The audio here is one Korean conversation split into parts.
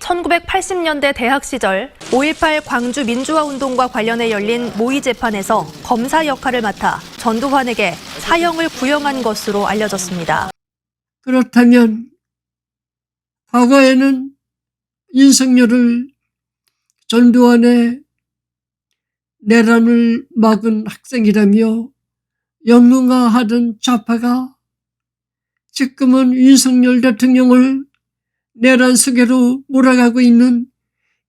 1980년대 대학 시절 5.18 광주 민주화운동과 관련해 열린 모의 재판에서 검사 역할을 맡아 전두환에게 사형을 구형한 것으로 알려졌습니다. 그렇다면 과거에는 윤석열을 전두환의 내란을 막은 학생이라며 영웅화하던 좌파가 지금은 윤석열 대통령을 내란 속으로 몰아가고 있는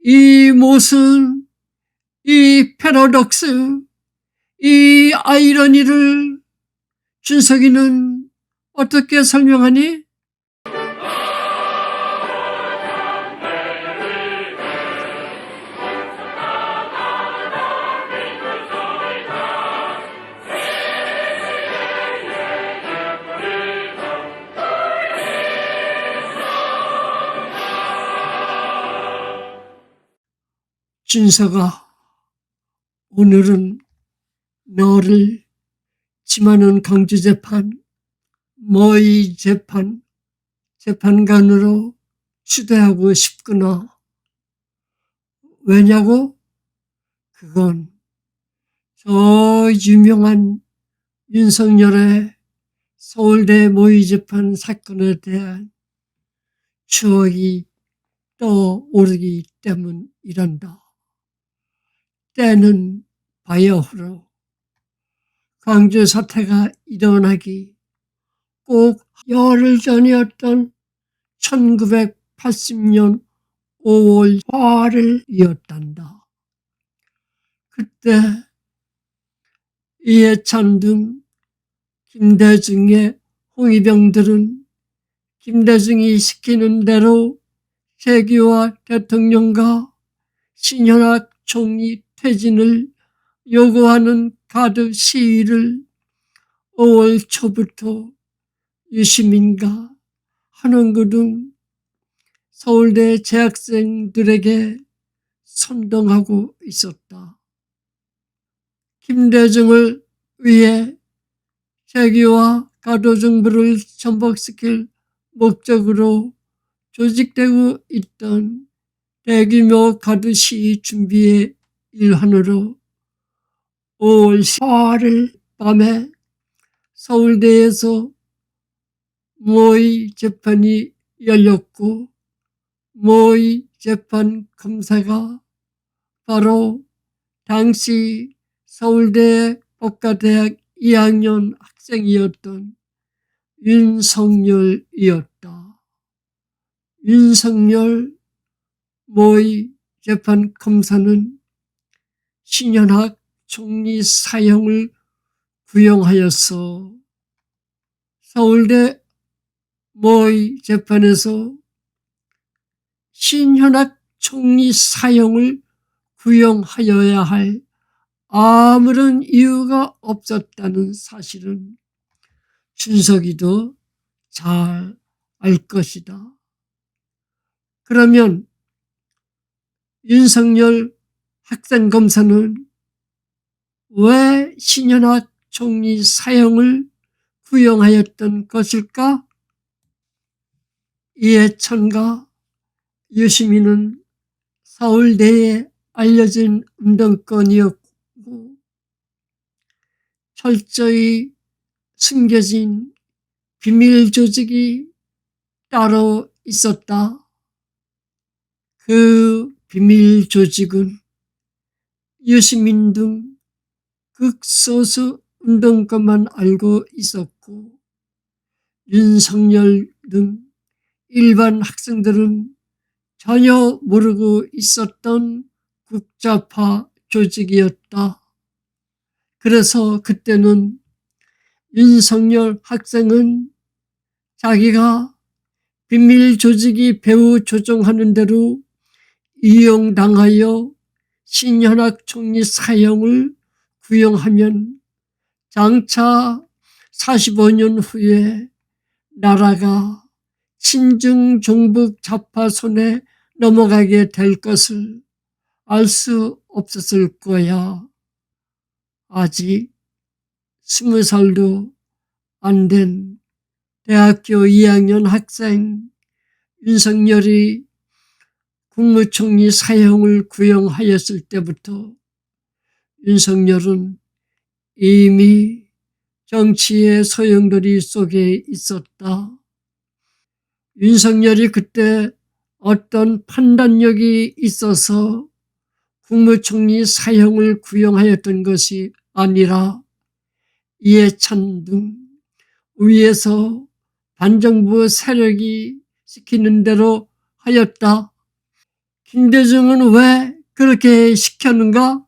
이 모순, 이 패러독스, 이 아이러니를 준석이는 어떻게 설명하니? 준석아, 오늘은 너를 지만원 강주재판, 모의 재판, 재판관으로 추대하고 싶구나. 왜냐고? 그건 저 유명한 윤석열의 서울대 모의 재판 사건에 대한 추억이 떠오르기 때문이란다. 때는 바야흐로 광주 사태가 일어나기 꼭 열흘 전이었던 1980년 5월 8일이었단다. 그때 이해찬 등 김대중의 홍위병들은 김대중이 시키는 대로 재규와 대통령과 신현악 총리 퇴진을 요구하는 가드 시위를 5월 초부터 유시민과 한원구 등 서울대 재학생들에게 선동하고 있었다. 김대중을 위해 재규와 가도 정부를 전복시킬 목적으로 조직되고 있던 대규모 가두 시위 준비의 일환으로 5월 4일 밤에 서울대에서 모의 재판이 열렸고 모의 재판 검사가 바로 당시 서울대 법과대학 2학년 학생이었던 윤석열이었다. 윤석열 모의 재판 검사는 신현학 총리 사형을 구형하였어. 서울대 모의 재판에서 신현학 총리 사형을 구형하여야 할 아무런 이유가 없었다는 사실은 준석이도 잘 알 것이다. 그러면 윤석열 학생검사는 왜 신현학 총리 사형을 구형하였던 것일까? 이해찬과 유시민은 서울대에 알려진 운동권이었고 철저히 숨겨진 비밀 조직이 따로 있었다. 그 비밀 조직은 유시민 등 극소수 운동권만 알고 있었고 윤석열 등 일반 학생들은 전혀 모르고 있었던 국자파 조직이었다. 그래서 그때는 윤석열 학생은 자기가 비밀 조직이 배후 조종하는 대로 이용당하여 신현학 총리 사형을 구형하면 장차 45년 후에 나라가 친중 종북 좌파 손에 넘어가게 될 것을 알 수 없었을 거야. 아직 20살도 안 된 대학교 2학년 학생 윤석열이 국무총리 사형을 구형하였을 때부터 윤석열은 이미 정치의 소용돌이 속에 있었다. 윤석열이 그때 어떤 판단력이 있어서 국무총리 사형을 구형하였던 것이 아니라 이해찬 등 위에서 반정부 세력이 시키는 대로 하였다. 김대중은 왜 그렇게 시켰는가?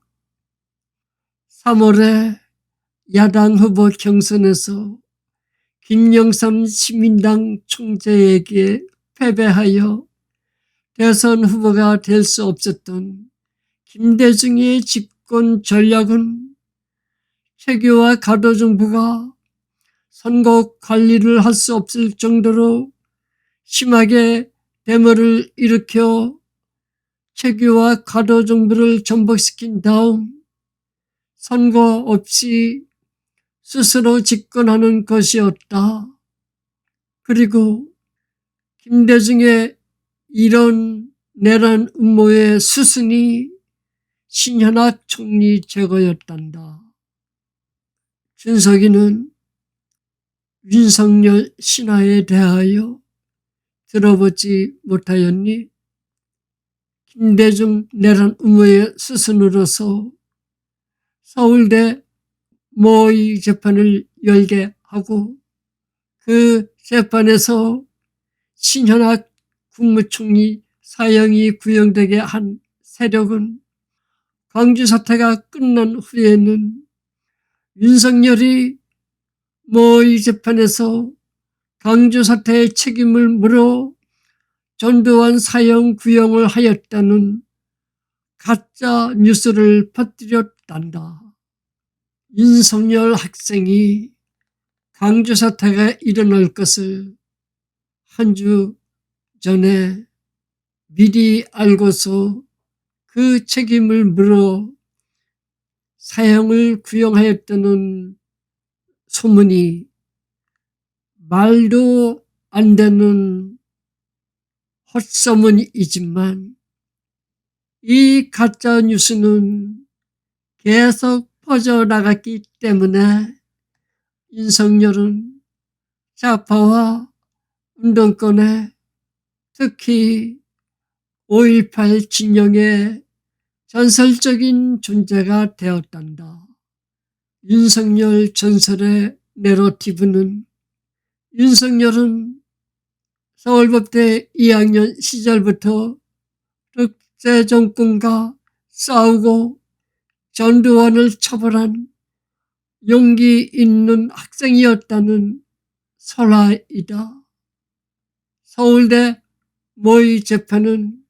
3월에 야당 후보 경선에서 김영삼 시민당 총재에게 패배하여 대선 후보가 될 수 없었던 김대중의 집권 전략은 최규와 가도정부가 선거 관리를 할 수 없을 정도로 심하게 데모를 일으켜 최규와 가도정부를 전복시킨 다음 선거 없이 스스로 집권하는 것이었다. 그리고 김대중의 이런 내란 음모의 수순이 신현악 총리 제거였단다. 준석이는 윤석열 신하에 대하여 들어보지 못하였니? 김대중 내란 음모의 수순으로서 서울대 모의 재판을 열게 하고 그 재판에서 신현악 국무총리 사형이 구형되게 한 세력은 광주 사태가 끝난 후에는 윤석열이 모의 재판에서 광주 사태의 책임을 물어 전두환 사형 구형을 하였다는 가짜 뉴스를 퍼뜨렸단다. 윤석열 학생이 광주 사태가 일어날 것을 한 주 전에 미리 알고서 그 책임을 물어 사형을 구형하였다는 소문이 말도 안 되는 헛소문이지만 이 가짜 뉴스는 계속 퍼져나갔기 때문에 윤석열은 좌파와 운동권에 특히 5.18 진영의 전설적인 존재가 되었단다. 윤석열 전설의 내러티브는 윤석열은 서울법대 2학년 시절부터 독재 정권과 싸우고 전두환을 처벌한 용기 있는 학생이었다는 설화이다. 서울대 모의 재판은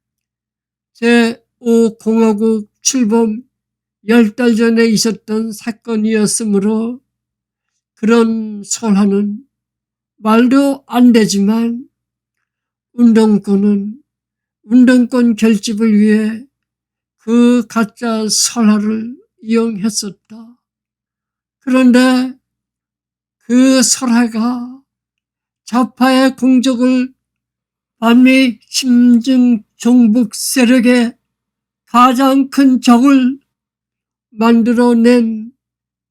제5공화국 출범 10달 전에 있었던 사건이었으므로 그런 설화는 말도 안 되지만 운동권은 운동권 결집을 위해 그 가짜 설화를 이용했었다. 그런데 그 설화가 좌파의 공적을 반미 심증 종북 세력의 가장 큰 적을 만들어낸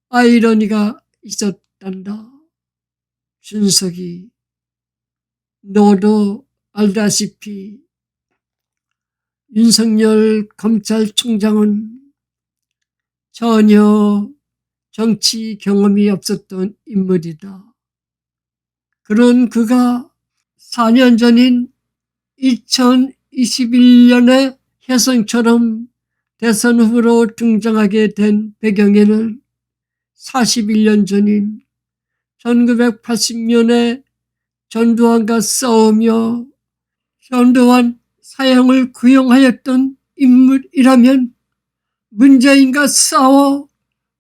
아이러니가 있었단다. 준석이 너도 알다시피 윤석열 검찰총장은 전혀 정치 경험이 없었던 인물이다. 그런 그가 4년 전인 2021년에 혜성처럼 대선 후보로 등장하게 된 배경에는 41년 전인 1980년에 전두환과 싸우며 전두환 사형을 구형하였던 인물이라면 문재인과 싸워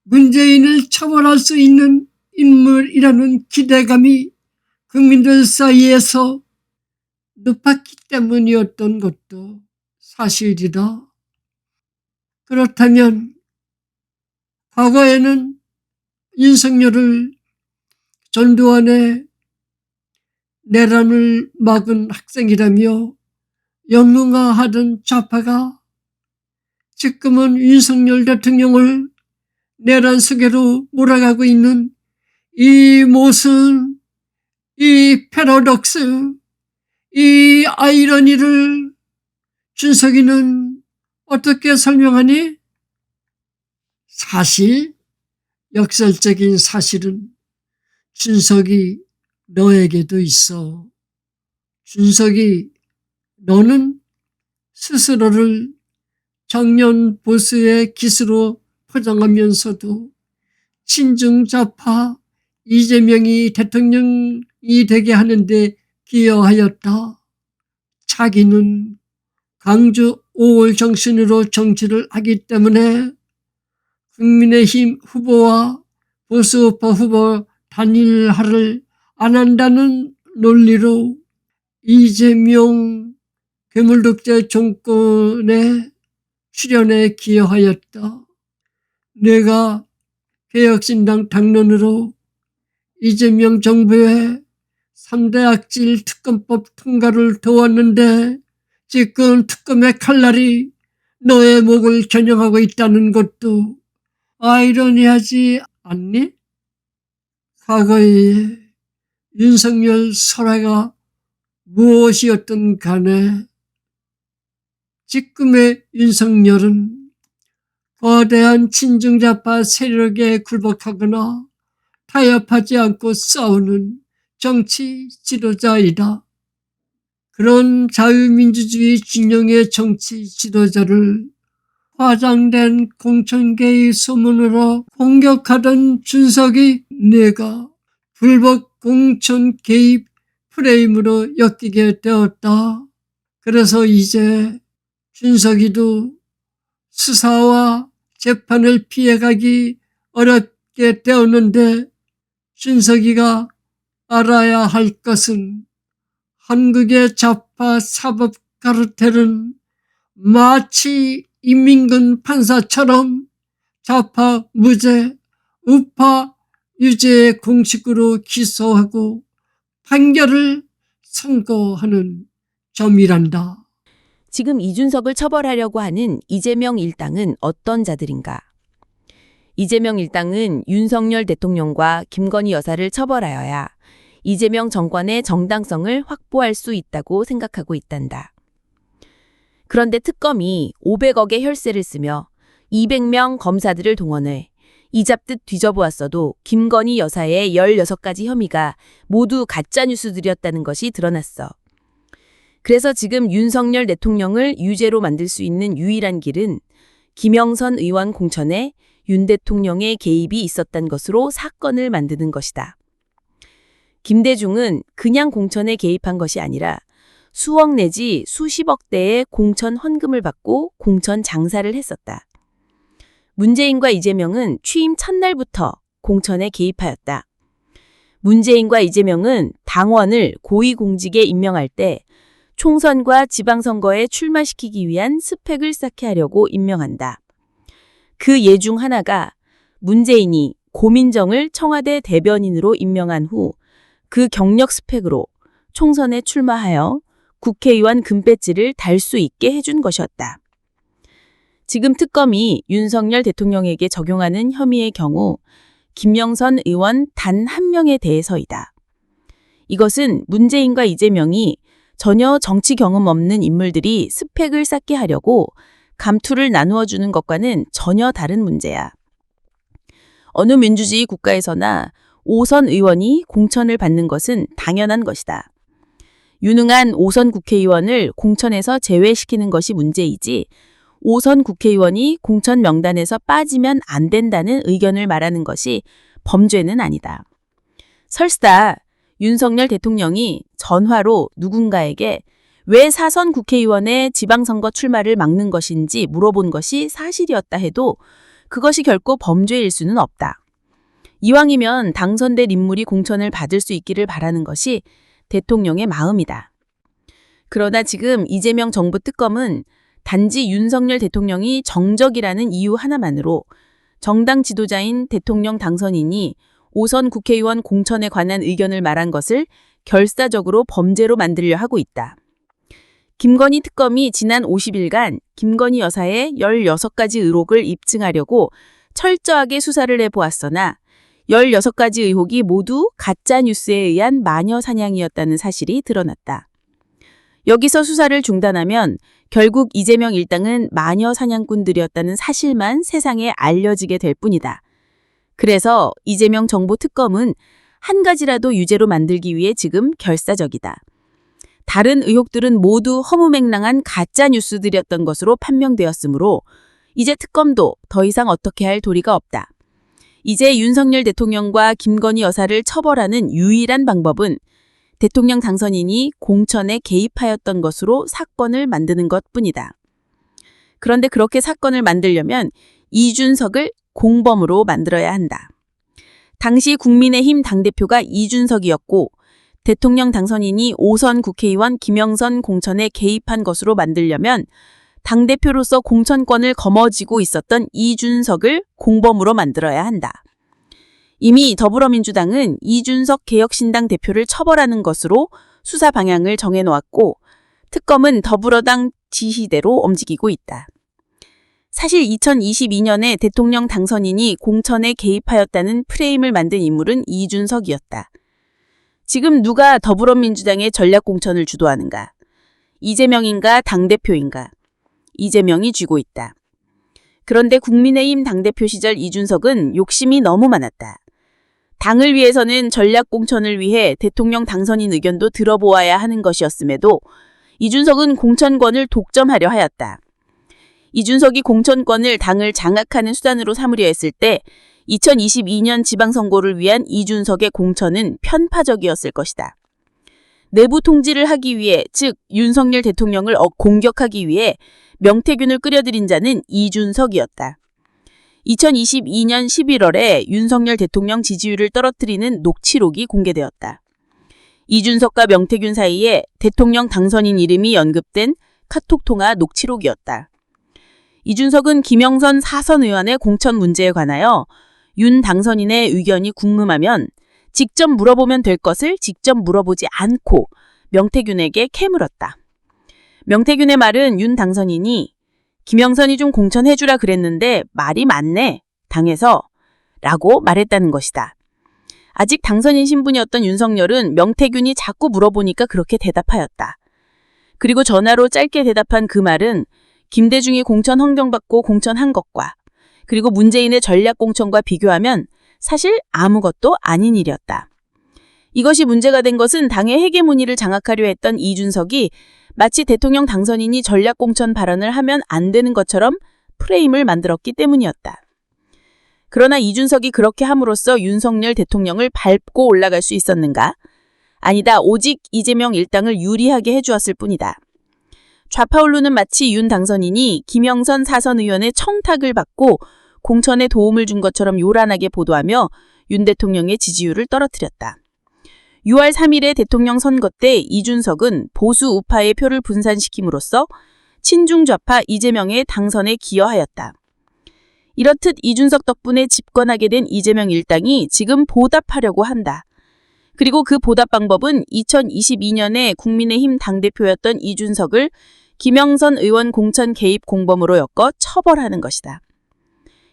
문재인을 처벌할 수 있는 인물이라는 기대감이 국민들 사이에서 높았기 때문이었던 것도 사실이다. 그렇다면 과거에는 윤석열을 전두환의 내란을 막은 학생이라며 영웅화하던 좌파가 지금은 윤석열 대통령을 내란 속으로 몰아가고 있는 이 모순, 이 패러독스, 이 아이러니를 준석이는 어떻게 설명하니? 사실, 역설적인 사실은 준석이 너에게도 있어. 준석이 너는 스스로를 정년 보수의 기수로 포장하면서도 친중좌파 이재명이 대통령이 되게 하는데 기여하였다. 자기는 광주 5월 정신으로 정치를 하기 때문에 국민의힘 후보와 보수우파 후보 단일화를 안 한다는 논리로 이재명 괴물독재 정권의 출연에 기여하였다. 내가 개혁신당 당론으로 이재명 정부의 3대 악질 특검법 통과를 도왔는데 지금 특검의 칼날이 너의 목을 겨냥하고 있다는 것도 아이러니하지 않니? 과거에 윤석열 설화가 무엇이었든 간에 지금의 윤석열은 거대한 친중좌파 세력에 굴복하거나 타협하지 않고 싸우는 정치 지도자이다. 그런 자유민주주의 진영의 정치 지도자를 과장된 공천개의 소문으로 공격하던 준석이 내가 불법 공천 개입 프레임으로 엮이게 되었다. 그래서 이제 준석이도 수사와 재판을 피해가기 어렵게 되었는데 준석이가 알아야 할 것은 한국의 좌파 사법 카르텔은 마치 인민군 판사처럼 좌파 무죄, 우파 유죄의 공식으로 기소하고 판결을 선고하는 점이란다. 지금 이준석을 처벌하려고 하는 이재명 일당은 어떤 자들인가? 이재명 일당은 윤석열 대통령과 김건희 여사를 처벌하여야 이재명 정권의 정당성을 확보할 수 있다고 생각하고 있단다. 그런데 특검이 500억의 혈세를 쓰며 200명 검사들을 동원해 이잡듯 뒤져보았어도 김건희 여사의 16가지 혐의가 모두 가짜뉴스들이었다는 것이 드러났어. 그래서 지금 윤석열 대통령을 유죄로 만들 수 있는 유일한 길은 김영선 의원 공천에 윤 대통령의 개입이 있었던 것으로 사건을 만드는 것이다. 김대중은 그냥 공천에 개입한 것이 아니라 수억 내지 수십억 대의 공천 헌금을 받고 공천 장사를 했었다. 문재인과 이재명은 취임 첫날부터 공천에 개입하였다. 문재인과 이재명은 당원을 고위공직에 임명할 때 총선과 지방선거에 출마시키기 위한 스펙을 쌓게 하려고 임명한다. 그 예 중 하나가 문재인이 고민정을 청와대 대변인으로 임명한 후 그 경력 스펙으로 총선에 출마하여 국회의원 금배지를 달 수 있게 해준 것이었다. 지금 특검이 윤석열 대통령에게 적용하는 혐의의 경우 김영선 의원 단 한 명에 대해서이다. 이것은 문재인과 이재명이 전혀 정치 경험 없는 인물들이 스펙을 쌓게 하려고 감투를 나누어 주는 것과는 전혀 다른 문제야. 어느 민주주의 국가에서나 5선 의원이 공천을 받는 것은 당연한 것이다. 유능한 5선 국회의원을 공천에서 제외시키는 것이 문제이지 5선 국회의원이 공천 명단에서 빠지면 안 된다는 의견을 말하는 것이 범죄는 아니다. 설사 윤석열 대통령이 전화로 누군가에게 왜 4선 국회의원의 지방선거 출마를 막는 것인지 물어본 것이 사실이었다 해도 그것이 결코 범죄일 수는 없다. 이왕이면 당선된 인물이 공천을 받을 수 있기를 바라는 것이 대통령의 마음이다. 그러나 지금 이재명 정부 특검은 단지 윤석열 대통령이 정적이라는 이유 하나만으로 정당 지도자인 대통령 당선인이 5선 국회의원 공천에 관한 의견을 말한 것을 결사적으로 범죄로 만들려 하고 있다. 김건희 특검이 지난 50일간 김건희 여사의 16가지 의혹을 입증하려고 철저하게 수사를 해보았으나 16가지 의혹이 모두 가짜뉴스에 의한 마녀 사냥이었다는 사실이 드러났다. 여기서 수사를 중단하면 결국 이재명 일당은 마녀 사냥꾼들이었다는 사실만 세상에 알려지게 될 뿐이다. 그래서 이재명 정부 특검은 한 가지라도 유죄로 만들기 위해 지금 결사적이다. 다른 의혹들은 모두 허무맹랑한 가짜 뉴스들이었던 것으로 판명되었으므로 이제 특검도 더 이상 어떻게 할 도리가 없다. 이제 윤석열 대통령과 김건희 여사를 처벌하는 유일한 방법은 대통령 당선인이 공천에 개입하였던 것으로 사건을 만드는 것뿐이다. 그런데 그렇게 사건을 만들려면 이준석을 공범으로 만들어야 한다. 당시 국민의힘 당대표가 이준석이었고 대통령 당선인이 5선 국회의원 김영선 공천에 개입한 것으로 만들려면 당대표로서 공천권을 거머쥐고 있었던 이준석을 공범으로 만들어야 한다. 이미 더불어민주당은 이준석 개혁신당 대표를 처벌하는 것으로 수사 방향을 정해놓았고 특검은 더불어당 지시대로 움직이고 있다. 사실 2022년에 대통령 당선인이 공천에 개입하였다는 프레임을 만든 인물은 이준석이었다. 지금 누가 더불어민주당의 전략공천을 주도하는가? 이재명인가 당대표인가? 이재명이 쥐고 있다. 그런데 국민의힘 당대표 시절 이준석은 욕심이 너무 많았다. 당을 위해서는 전략공천을 위해 대통령 당선인 의견도 들어보아야 하는 것이었음에도 이준석은 공천권을 독점하려 하였다. 이준석이 공천권을 당을 장악하는 수단으로 삼으려 했을 때 2022년 지방선거를 위한 이준석의 공천은 편파적이었을 것이다. 내부 통지를 하기 위해, 즉 윤석열 대통령을 공격하기 위해 명태균을 끌여들인 자는 이준석이었다. 2022년 11월에 윤석열 대통령 지지율을 떨어뜨리는 녹취록이 공개되었다. 이준석과 명태균 사이에 대통령 당선인 이름이 언급된 카톡 통화 녹취록이었다. 이준석은 김영선 4선 의원의 공천 문제에 관하여 윤 당선인의 의견이 궁금하면 직접 물어보면 될 것을 직접 물어보지 않고 명태균에게 캐물었다. 명태균의 말은 윤 당선인이 김영선이 좀 공천해주라 그랬는데 말이 많네, 당에서 라고 말했다는 것이다. 아직 당선인 신분이었던 윤석열은 명태균이 자꾸 물어보니까 그렇게 대답하였다. 그리고 전화로 짧게 대답한 그 말은 김대중이 공천 헌정받고 공천한 것과 그리고 문재인의 전략공천과 비교하면 사실 아무것도 아닌 일이었다. 이것이 문제가 된 것은 당의 헤게모니를 장악하려 했던 이준석이 마치 대통령 당선인이 전략공천 발언을 하면 안 되는 것처럼 프레임을 만들었기 때문이었다. 그러나 이준석이 그렇게 함으로써 윤석열 대통령을 밟고 올라갈 수 있었는가? 아니다. 오직 이재명 일당을 유리하게 해주었을 뿐이다. 좌파 언론은 마치 윤 당선인이 김영선 4선 의원의 청탁을 받고 공천에 도움을 준 것처럼 요란하게 보도하며 윤 대통령의 지지율을 떨어뜨렸다. 6월 3일의 대통령 선거 때 이준석은 보수 우파의 표를 분산시킴으로써 친중 좌파 이재명의 당선에 기여하였다. 이렇듯 이준석 덕분에 집권하게 된 이재명 일당이 지금 보답하려고 한다. 그리고 그 보답 방법은 2022년에 국민의힘 당대표였던 이준석을 김영선 의원 공천 개입 공범으로 엮어 처벌하는 것이다.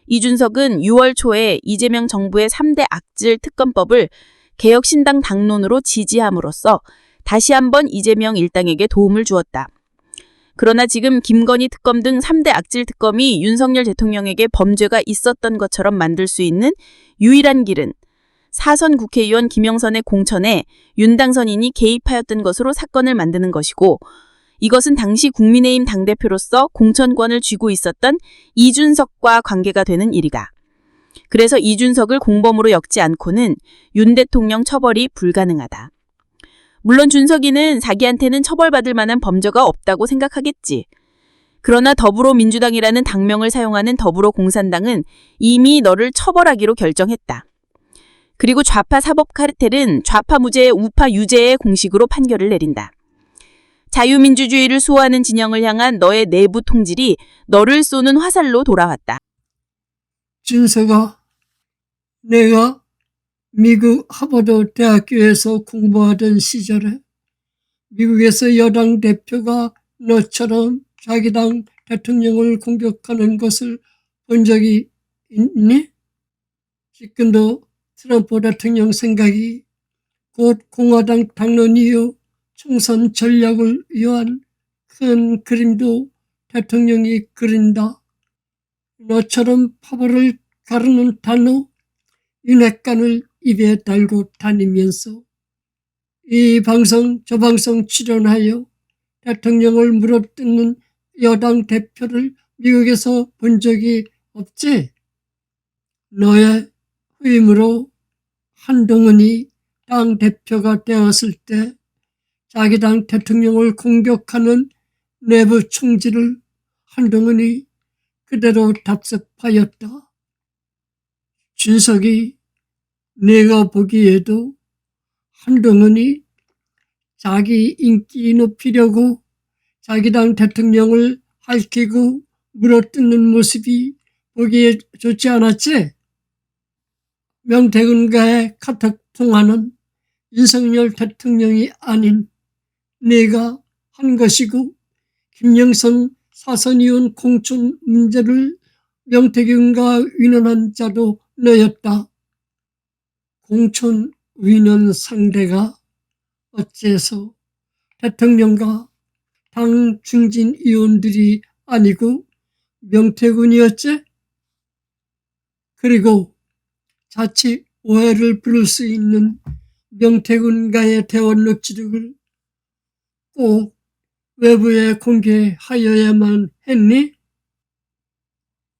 이준석은 6월 초에 이재명 정부의 3대 악질 특검법을 개혁신당 당론으로 지지함으로써 다시 한번 이재명 일당에게 도움을 주었다. 그러나 지금 김건희 특검 등 3대 악질 특검이 윤석열 대통령에게 범죄가 있었던 것처럼 만들 수 있는 유일한 길은 4선 국회의원 김영선의 공천에 윤 당선인이 개입하였던 것으로 사건을 만드는 것이고 이것은 당시 국민의힘 당대표로서 공천권을 쥐고 있었던 이준석과 관계가 되는 일이다. 그래서 이준석을 공범으로 엮지 않고는 윤 대통령 처벌이 불가능하다. 물론 준석이는 자기한테는 처벌받을 만한 범죄가 없다고 생각하겠지. 그러나 더불어민주당이라는 당명을 사용하는 더불어공산당은 이미 너를 처벌하기로 결정했다. 그리고 좌파 사법 카르텔은 좌파 무죄, 우파 유죄의 공식으로 판결을 내린다. 자유민주주의를 수호하는 진영을 향한 너의 내부 통질이 너를 쏘는 화살로 돌아왔다. 준석아, 내가 미국 하버드 대학교에서 공부하던 시절에 미국에서 여당 대표가 너처럼 자기 당 대통령을 공격하는 것을 본 적이 있니? 지금도 트럼프 대통령 생각이 곧 공화당 당론 이후 총선 전략을 위한 큰 그림도 대통령이 그린다. 너처럼 파벌을 가르는 단어, 윤핵관을 입에 달고 다니면서 이 방송 저 방송 출연하여 대통령을 물어뜯는 여당 대표를 미국에서 본 적이 없지? 너의 후임으로 한동훈이 당 대표가 되었을 때 자기 당 대통령을 공격하는 내부 총질을 한동훈이 그대로 답습하였다. 준석이 내가 보기에도 한동훈이 자기 인기 높이려고 자기 당 대통령을 핥히고 물어뜯는 모습이 보기에 좋지 않았지? 명태균과의 카톡 통화는 윤석열 대통령이 아닌 내가 한 것이고 김영선 사선 의원 공천 문제를 명태균과 의논한 자도 너였다. 공천 의논 상대가 어째서 대통령과 당 중진 의원들이 아니고 명태균이었지? 그리고 자칫 오해를 부를 수 있는 명태균과의 대화 녹취록을 꼭 외부에 공개하여야만 했니?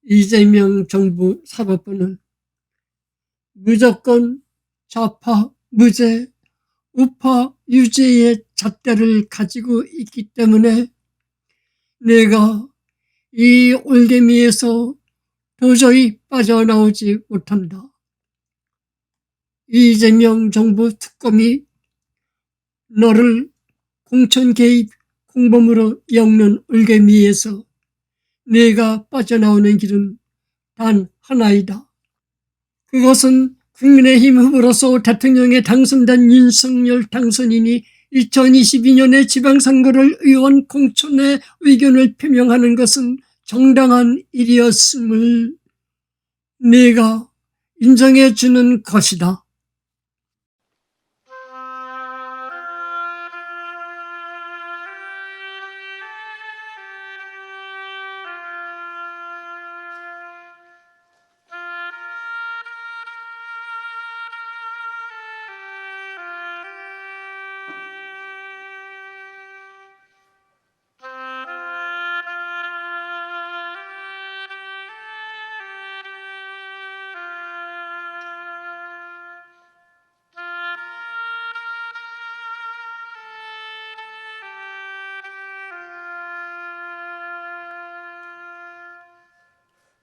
이재명 정부 사법부는 무조건 좌파, 무죄, 우파 유죄의 잣대를 가지고 있기 때문에 내가 이 올개미에서 도저히 빠져나오지 못한다. 이재명 정부 특검이 너를 공천 개입 공범으로 엮는 올개미에서 내가 빠져나오는 길은 단 하나이다. 그것은 국민의힘 후보로서 대통령에 당선된 윤석열 당선인이 2022년의 지방선거를 의원 공천의 의견을 표명하는 것은 정당한 일이었음을 내가 인정해 주는 것이다.